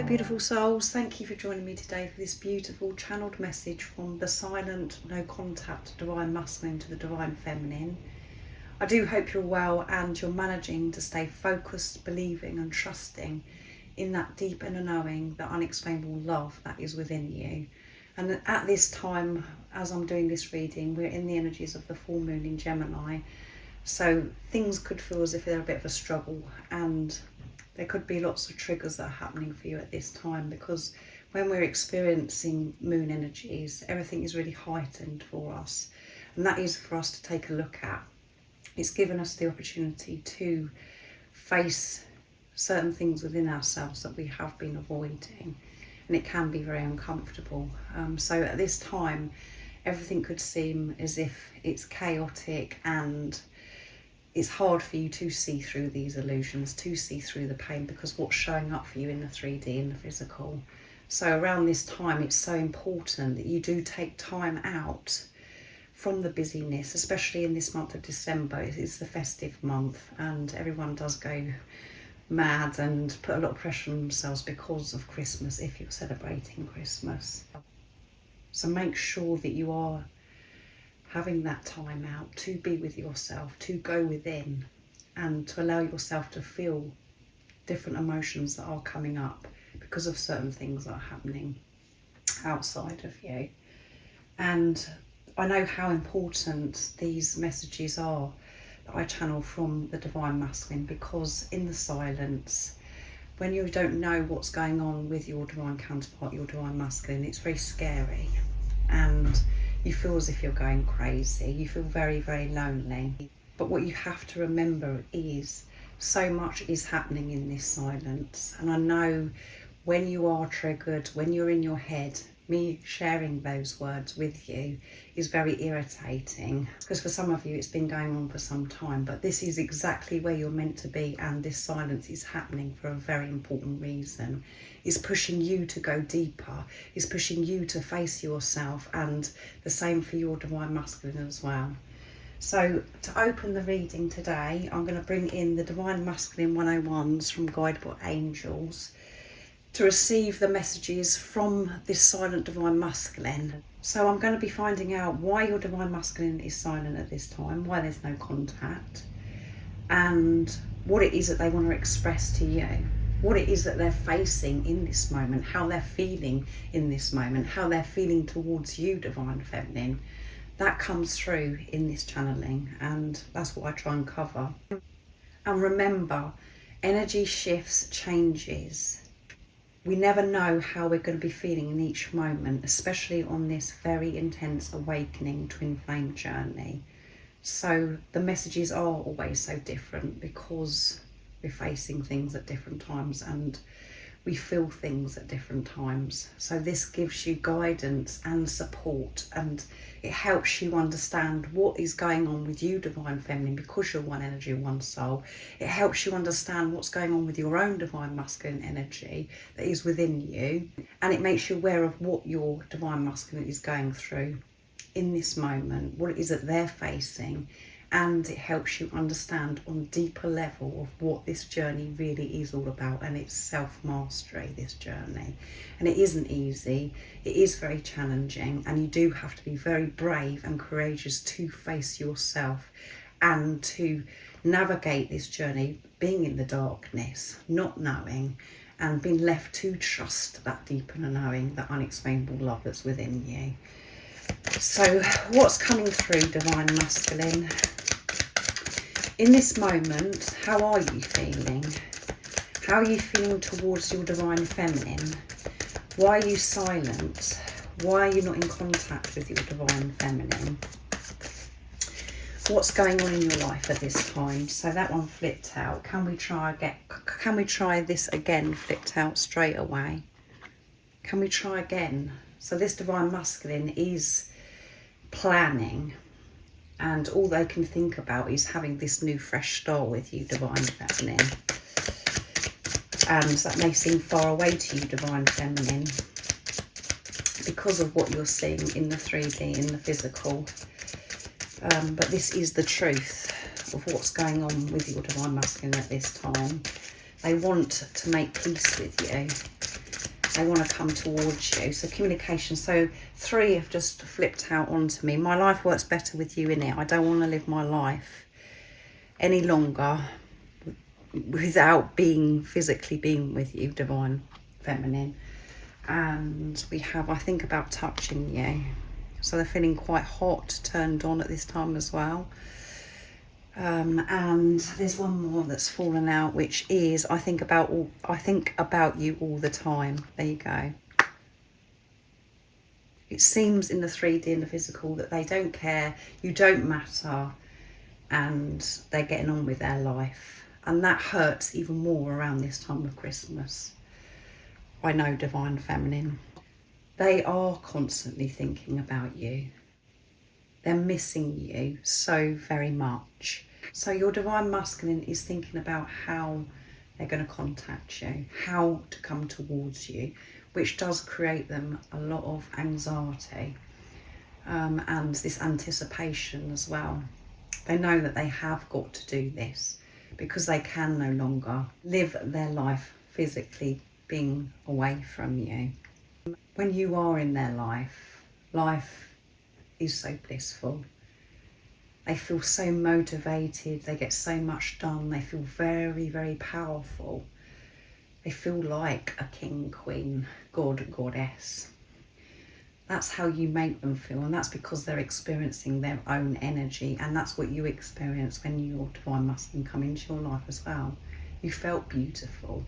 beautiful souls, thank you for joining me today for this beautiful channeled message from the silent, no contact divine masculine to the divine feminine. I do hope you're well and you're managing to stay focused, believing and trusting in that deep inner knowing, the unexplainable love that is within you. And at this time, as I'm doing this reading, we're in the energies of the full moon in Gemini, so things could feel as if they're a bit of a struggle, and there could be lots of triggers that are happening for you at this time, because when we're experiencing moon energies, everything is really heightened for us, and that is for us to take a look at. It's given us the opportunity to face certain things within ourselves that we have been avoiding, and it can be very uncomfortable. So at this time, everything could seem as if it's chaotic and it's hard for you to see through these illusions, to see through the pain, because what's showing up for you in the 3D, in the physical. So around this time, it's so important that you do take time out from the busyness, especially in this month of December. It's the festive month and everyone does go mad and put a lot of pressure on themselves because of Christmas, if you're celebrating Christmas. So make sure that you are having that time out to be with yourself, to go within and to allow yourself to feel different emotions that are coming up because of certain things that are happening outside of you. And I know how important these messages are that I channel from the divine masculine, because in the silence, when you don't know what's going on with your divine counterpart, your divine masculine, it's very scary and you feel as if you're going crazy. You feel very, very lonely. But what you have to remember is so much is happening in this silence. And I know when you are triggered, when you're in your head, me sharing those words with you is very irritating, because for some of you it's been going on for some time, but this is exactly where you're meant to be, and this silence is happening for a very important reason. It's pushing you to go deeper, it's pushing you to face yourself, and the same for your divine masculine as well. So to open the reading today, I'm going to bring in the divine masculine 101s from Guidebook Angels to receive the messages from this silent divine masculine. So I'm going to be finding out why your divine masculine is silent at this time, why there's no contact, and what it is that they want to express to you, what it is that they're facing in this moment, how they're feeling in this moment, how they're feeling towards you, divine feminine. That comes through in this channeling, and that's what I try and cover. And remember, energy shifts, changes. We never know how we're going to be feeling in each moment, especially on this very intense awakening twin flame journey. So the messages are always so different, because we're facing things at different times and we feel things at different times. So this gives you guidance and support, and it helps you understand what is going on with you, divine feminine, because you're one energy, one soul. It helps you understand what's going on with your own divine masculine energy that is within you, and it makes you aware of what your divine masculine is going through in this moment, what it is that they're facing, and it helps you understand on a deeper level of what this journey really is all about. And it's self-mastery, this journey, and it isn't easy, it is very challenging, and you do have to be very brave and courageous to face yourself and to navigate this journey, being in the darkness, not knowing, and being left to trust that deeper knowing, that unexplainable love that's within you. So what's coming through, divine masculine? In this moment, how are you feeling? How are you feeling towards your divine feminine? Why are you silent? Why are you not in contact with your divine feminine? What's going on in your life at this time? So that one flipped out. Can we try this again, flipped out straight away? Can we try again? So this divine masculine is planning, and all they can think about is having this new fresh start with you, divine feminine. And that may seem far away to you, divine feminine, because of what you're seeing in the 3D, in the physical. But this is the truth of what's going on with your divine masculine at this time. They want to make peace with you. they want to come towards you. So communication. So 3 have just flipped out onto me. My life works better with you in it. I don't want to live my life any longer without physically being with you, Divine Feminine. And we have, I think about touching you. So they're feeling quite hot, turned on at this time as well. And there's one more that's fallen out, which is I think about you all the time. There you go. It seems in the 3D and the physical that they don't care, you don't matter, and they're getting on with their life. And that hurts even more around this time of Christmas. I know, Divine Feminine. They are constantly thinking about you. They're missing you so very much. So your Divine Masculine is thinking about how they're going to contact you, how to come towards you, which does create them a lot of anxiety and this anticipation as well. They know that they have got to do this because they can no longer live their life physically being away from you. When you are in their life, life is so blissful. They feel so motivated, they get so much done, they feel very, very powerful. They feel like a king, queen, god, goddess. That's how you make them feel, and that's because they're experiencing their own energy, and that's what you experience when your Divine Masculine come into your life as well. You felt beautiful.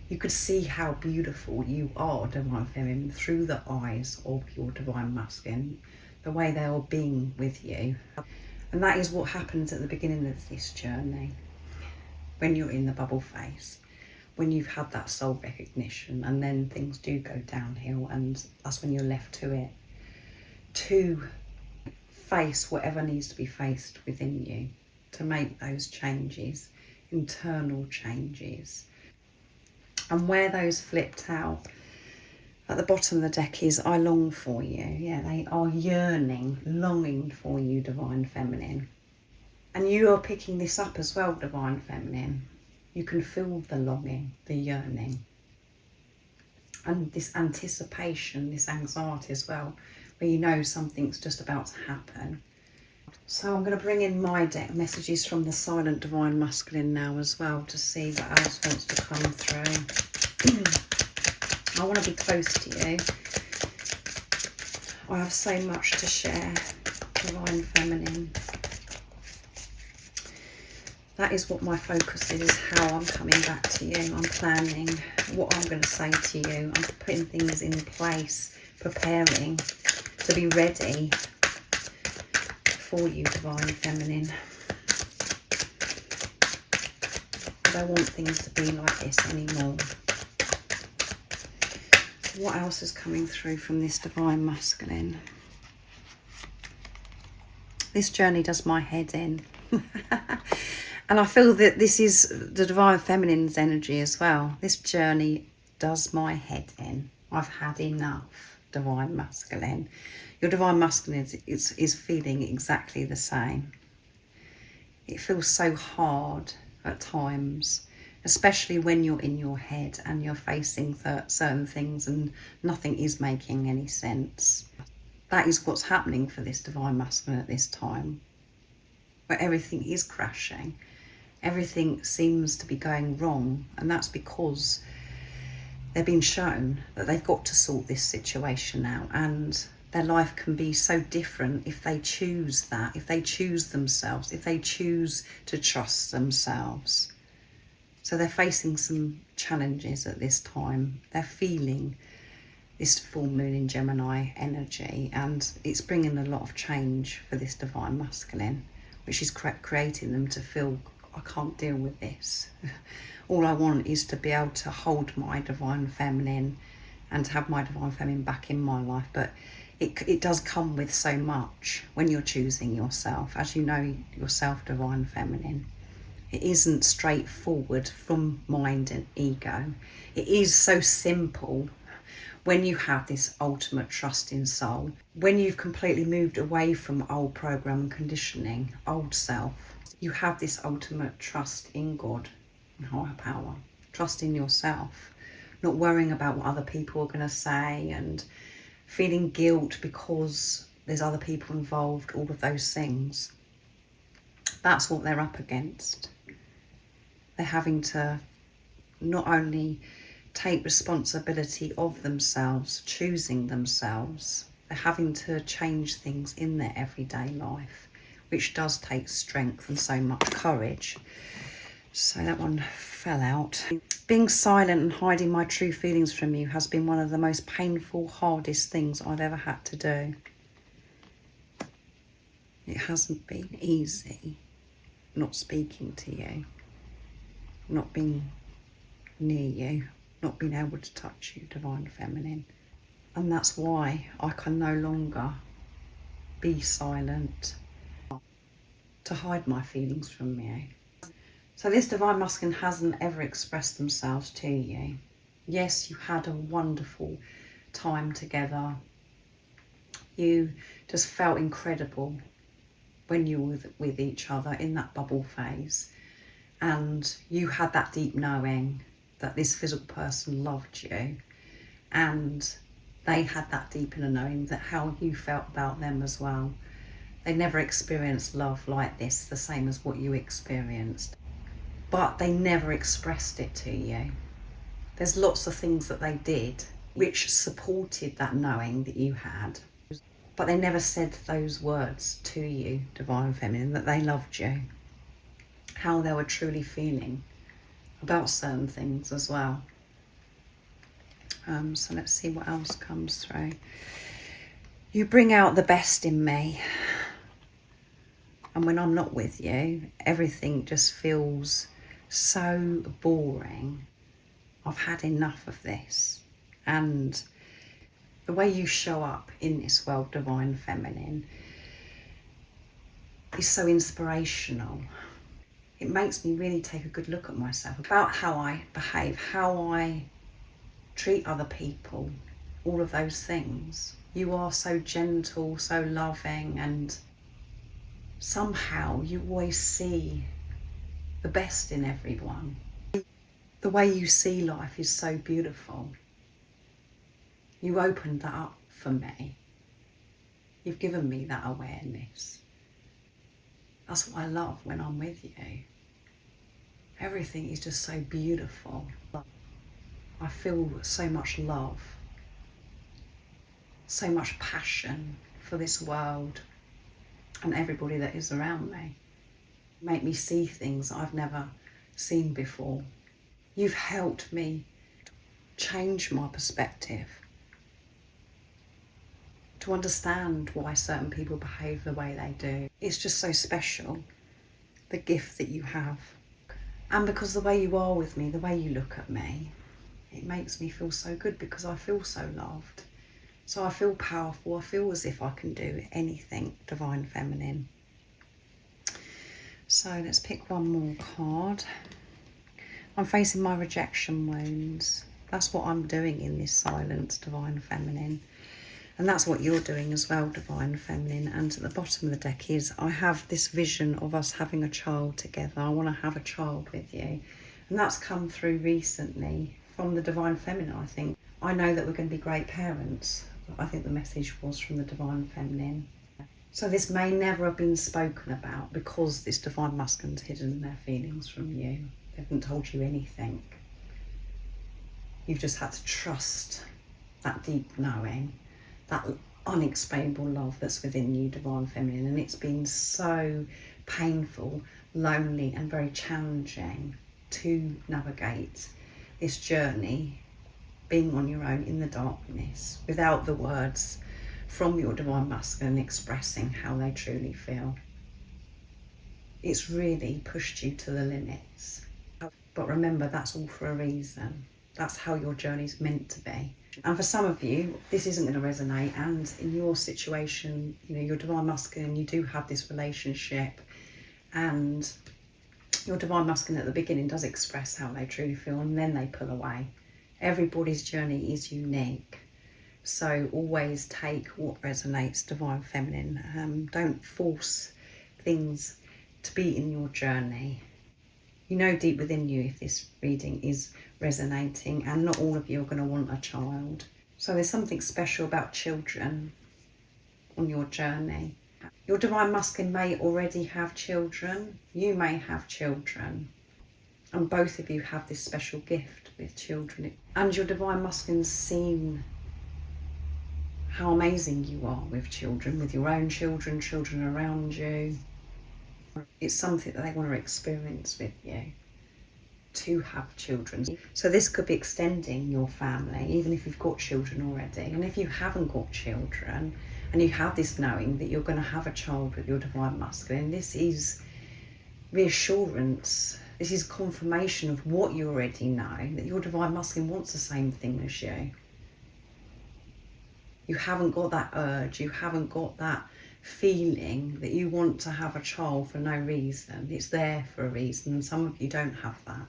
You could see how beautiful you are, Divine Feminine, through the eyes of your Divine Masculine, the way they are being with you. And that is what happens at the beginning of this journey, when you're in the bubble phase, when you've had that soul recognition, and then things do go downhill, and that's when you're left to it, to face whatever needs to be faced within you, to make those changes, internal changes. And where those flipped out, at the bottom of the deck is, I long for you. Yeah, they are yearning, longing for you, Divine Feminine. And you are picking this up as well, Divine Feminine. You can feel the longing, the yearning. And this anticipation, this anxiety as well, where you know something's just about to happen. So I'm going to bring in my deck messages from the Silent Divine Masculine now as well, to see what else wants to come through. I want to be close to you. I have so much to share, Divine Feminine. That is what my focus is, how I'm coming back to you. I'm planning what I'm going to say to you. I'm putting things in place, preparing to be ready for you, Divine Feminine. I don't want things to be like this anymore. What else is coming through from this Divine Masculine? This journey does my head in. And I feel that this is the Divine Feminine's energy as well. This journey does my head in. I've had enough, Divine Masculine. Your Divine Masculine is feeling exactly the same. It feels so hard at times, especially when you're in your head and you're facing certain things and nothing is making any sense. That is what's happening for this Divine Masculine at this time, where everything is crashing. Everything seems to be going wrong, and that's because they've been shown that they've got to sort this situation out, and their life can be so different if they choose that, if they choose themselves, if they choose to trust themselves. So they're facing some challenges at this time. They're feeling this full moon in Gemini energy, and it's bringing a lot of change for this Divine Masculine, which is creating them to feel, I can't deal with this. All I want is to be able to hold my Divine Feminine and have my Divine Feminine back in my life. But it does come with so much when you're choosing yourself. As you know yourself, Divine Feminine, it isn't straightforward from mind and ego. It is so simple when you have this ultimate trust in soul, when you've completely moved away from old program and conditioning, old self. You have this ultimate trust in God and higher power, trust in yourself, not worrying about what other people are going to say and feeling guilt because there's other people involved, all of those things. That's what they're up against. They're having to not only take responsibility of themselves, choosing themselves, they're having to change things in their everyday life, which does take strength and so much courage. So that one fell out. Being silent and hiding my true feelings from you has been one of the most painful, hardest things I've ever had to do. It hasn't been easy not speaking to you, not being near you, not being able to touch you, Divine Feminine. And that's why I can no longer be silent, to hide my feelings from you. So this Divine Masculine hasn't ever expressed themselves to you. Yes, you had a wonderful time together. You just felt incredible when you were with each other in that bubble phase. And you had that deep knowing that this physical person loved you. And they had that deep inner knowing that how you felt about them as well. They never experienced love like this, the same as what you experienced. But they never expressed it to you. There's lots of things that they did which supported that knowing that you had. But they never said those words to you, Divine Feminine, that they loved you. How they were truly feeling about certain things as well. So let's see what else comes through. You bring out the best in me. And when I'm not with you, everything just feels so boring. I've had enough of this. And the way you show up in this world, Divine Feminine, is so inspirational. It makes me really take a good look at myself, about how I behave, how I treat other people, all of those things. You are so gentle, so loving, and somehow you always see the best in everyone. The way you see life is so beautiful. You opened that up for me. You've given me that awareness. That's what I love when I'm with you. Everything is just so beautiful. I feel so much love, so much passion for this world and everybody that is around me. Make me see things I've never seen before. You've helped me change my perspective, to understand why certain people behave the way they do. It's just so special, the gift that you have. And because the way you are with me, the way you look at me, it makes me feel so good because I feel so loved. So I feel powerful. I feel as if I can do anything, Divine Feminine. So let's pick one more card. I'm facing my rejection wounds. That's what I'm doing in this silence, Divine Feminine. And that's what you're doing as well, Divine Feminine. And at the bottom of the deck is, I have this vision of us having a child together. I want to have a child with you. And that's come through recently from the Divine Feminine, I think. I know that we're going to be great parents. I think the message was from the Divine Feminine. So this may never have been spoken about because this Divine Masculine's hidden their feelings from you. They haven't told you anything. You've just had to trust that deep knowing, that unexplainable love that's within you, Divine Feminine. And it's been so painful, lonely and very challenging to navigate this journey, being on your own in the darkness, without the words from your Divine Masculine expressing how they truly feel. It's really pushed you to the limits. But remember, that's all for a reason. That's how your journey's meant to be. And for some of you, this isn't going to resonate. And in your situation, you know, your Divine Masculine, you do have this relationship, and your Divine Masculine at the beginning does express how they truly feel, and then they pull away. Everybody's journey is unique. So always take what resonates, Divine Feminine. Don't force things to be in your journey. You know deep within you if this reading is resonating, and not all of you are going to want a child. So there's something special about children on your journey. Your divine masculine may already have children. You may have children. And both of you have this special gift with children. And your divine masculine's seen how amazing you are with children, with your own children, children around you. It's something that they want to experience with you, to have children. So this could be extending your family, even if you've got children already. And if you haven't got children, and you have this knowing that you're going to have a child with your divine masculine, this is reassurance. This is confirmation of what you already know, that your divine masculine wants the same thing as you. You haven't got that urge, you haven't got that feeling that you want to have a child for no reason. It's there for a reason, and some of you don't have that,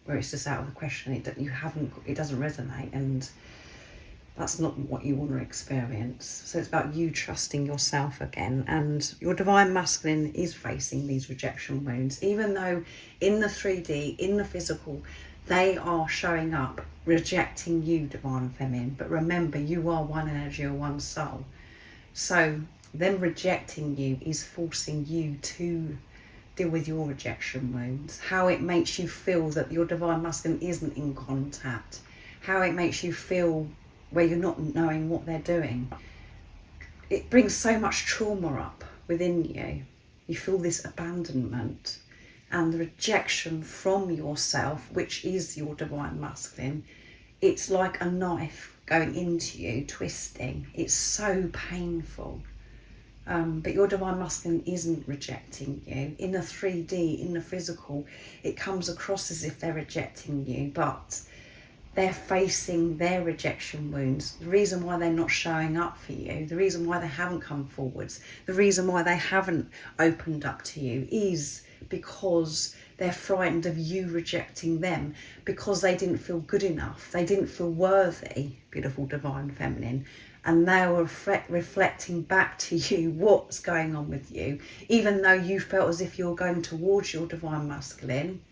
where it's just out of the question. It doesn't resonate, and that's not what you want to experience. So it's about you trusting yourself again. And your divine masculine is facing these rejection wounds, even though in the 3D, in the physical, they are showing up rejecting you, divine feminine. But remember, you are one energy or one soul. So them rejecting you is forcing you to deal with your rejection wounds, how it makes you feel that your divine masculine isn't in contact, how it makes you feel where you're not knowing what they're doing. It brings so much trauma up within you. You feel this abandonment and the rejection from yourself, which is your divine masculine. It's like a knife going into you, twisting. It's so painful. But your divine masculine isn't rejecting you. In the 3D, in the physical, it comes across as if they're rejecting you, but they're facing their rejection wounds. The reason why they're not showing up for you, the reason why they haven't come forwards, the reason why they haven't opened up to you is because they're frightened of you rejecting them, because they didn't feel good enough. They didn't feel worthy, beautiful divine feminine. And they were reflecting back to you what's going on with you. Even though you felt as if you're going towards your divine masculine,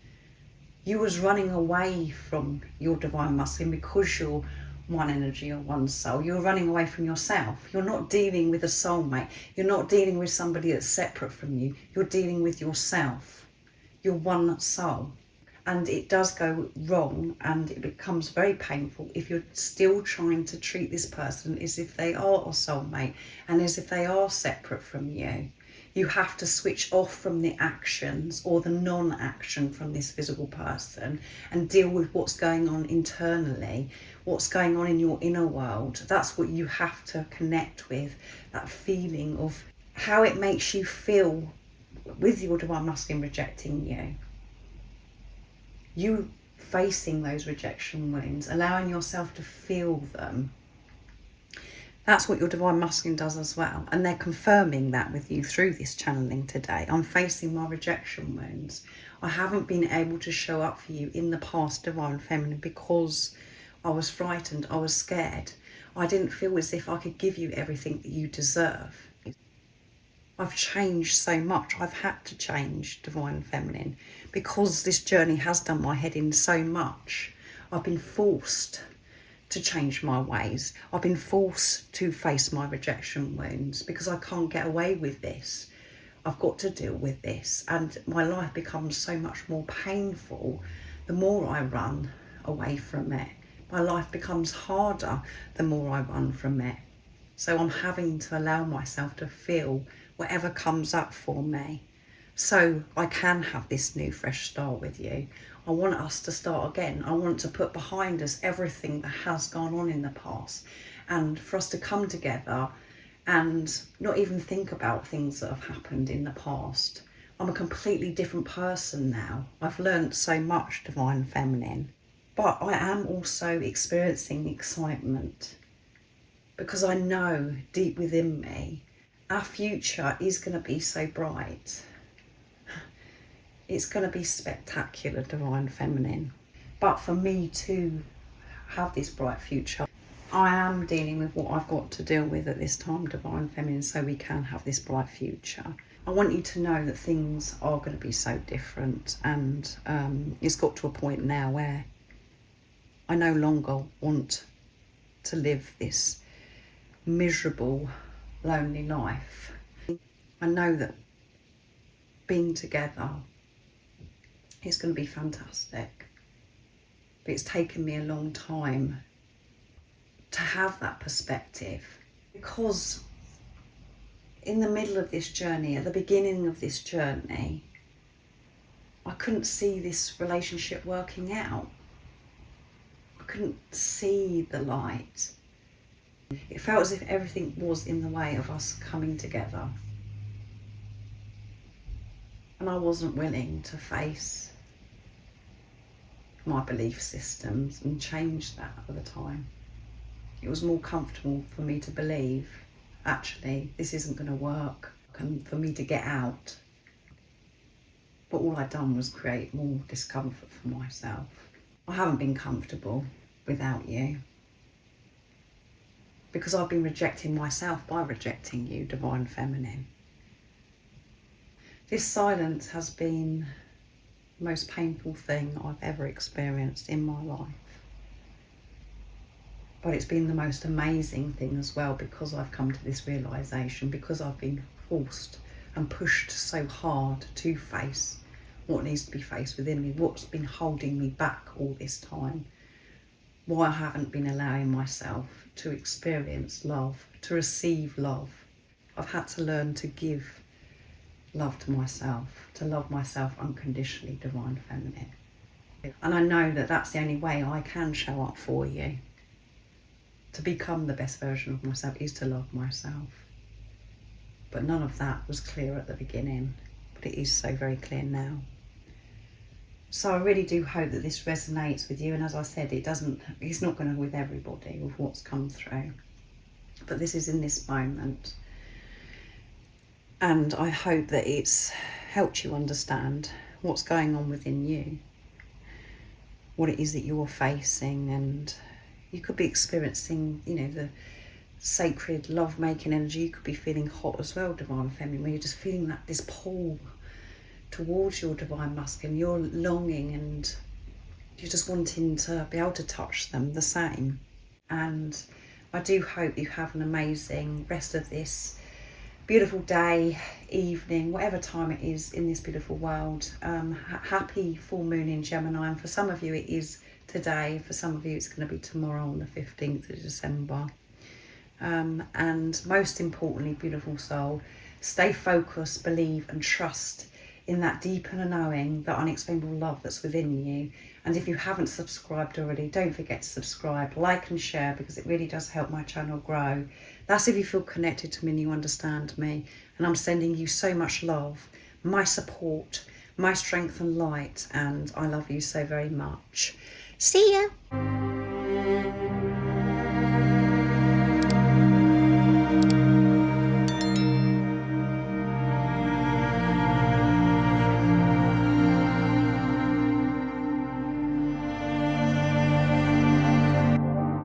you was running away from your divine masculine because you're one energy or one soul. You're running away from yourself. You're not dealing with a soulmate. You're not dealing with somebody that's separate from you. You're dealing with yourself. You're one soul. And it does go wrong, and it becomes very painful if you're still trying to treat this person as if they are a soulmate and as if they are separate from you. You have to switch off from the actions or the non-action from this physical person and deal with what's going on internally, what's going on in your inner world. That's what you have to connect with, that feeling of how it makes you feel with your divine masculine rejecting you. You facing those rejection wounds, allowing yourself to feel them. That's what your divine masculine does as well. And they're confirming that with you through this channeling today. I'm facing my rejection wounds. I haven't been able to show up for you in the past, divine feminine, because I was frightened, I was scared. I didn't feel as if I could give you everything that you deserve. I've changed so much. I've had to change, divine feminine, because this journey has done my head in so much. I've been forced to change my ways. I've been forced to face my rejection wounds because I can't get away with this. I've got to deal with this, and my life becomes so much more painful the more I run away from it. My life becomes harder the more I run from it. So I'm having to allow myself to feel whatever comes up for me, so I can have this new fresh start with you. I want us to start again. I want to put behind us everything that has gone on in the past, and for us to come together and not even think about things that have happened in the past. I'm a completely different person now. I've learned so much, divine feminine, but I am also experiencing excitement because I know deep within me our future is going to be so bright. It's going to be spectacular, divine feminine. But for me to have this bright future, I am dealing with what I've got to deal with at this time, divine feminine, so we can have this bright future. I want you to know that things are going to be so different, and it's got to a point now where I no longer want to live this miserable, lonely life. I know that being together is going to be fantastic, but it's taken me a long time to have that perspective, because in the middle of this journey, at the beginning of this journey, I couldn't see this relationship working out. I couldn't see the light. It felt as if everything was in the way of us coming together. And I wasn't willing to face my belief systems and change that at the time. It was more comfortable for me to believe, actually, this isn't going to work, and for me to get out. But all I'd done was create more discomfort for myself. I haven't been comfortable without you, because I've been rejecting myself by rejecting you, Divine Feminine. This silence has been the most painful thing I've ever experienced in my life. But it's been the most amazing thing as well, because I've come to this realisation, because I've been forced and pushed so hard to face what needs to be faced within me, what's been holding me back all this time, why I haven't been allowing myself to experience love, to receive love. I've had to learn to give love to myself, to love myself unconditionally, Divine Feminine. And I know that that's the only way I can show up for you. To become the best version of myself is to love myself. But none of that was clear at the beginning, but it is so very clear now. So I really do hope that this resonates with you. And as I said, it's not going to with everybody with what's come through. But this is in this moment. And I hope that it's helped you understand what's going on within you, what it is that you're facing, and you could be experiencing, the sacred love-making energy. You could be feeling hot as well, Divine Feminine, where you're just feeling this pull towards your Divine Masculine. You're longing and you're just wanting to be able to touch them the same. And I do hope you have an amazing rest of this beautiful day, evening, whatever time it is in this beautiful world. Happy full moon in Gemini, and for some of you it is today, for some of you it's going to be tomorrow on the 15th of December. And most importantly, beautiful soul, stay focused, believe and trust in that deep inner knowing, that unexplainable love that's within you. And if you haven't subscribed already, don't forget to subscribe, like and share, because it really does help my channel grow. That's if you feel connected to me and you understand me. And I'm sending you so much love, my support, my strength and light, and I love you so very much. See ya!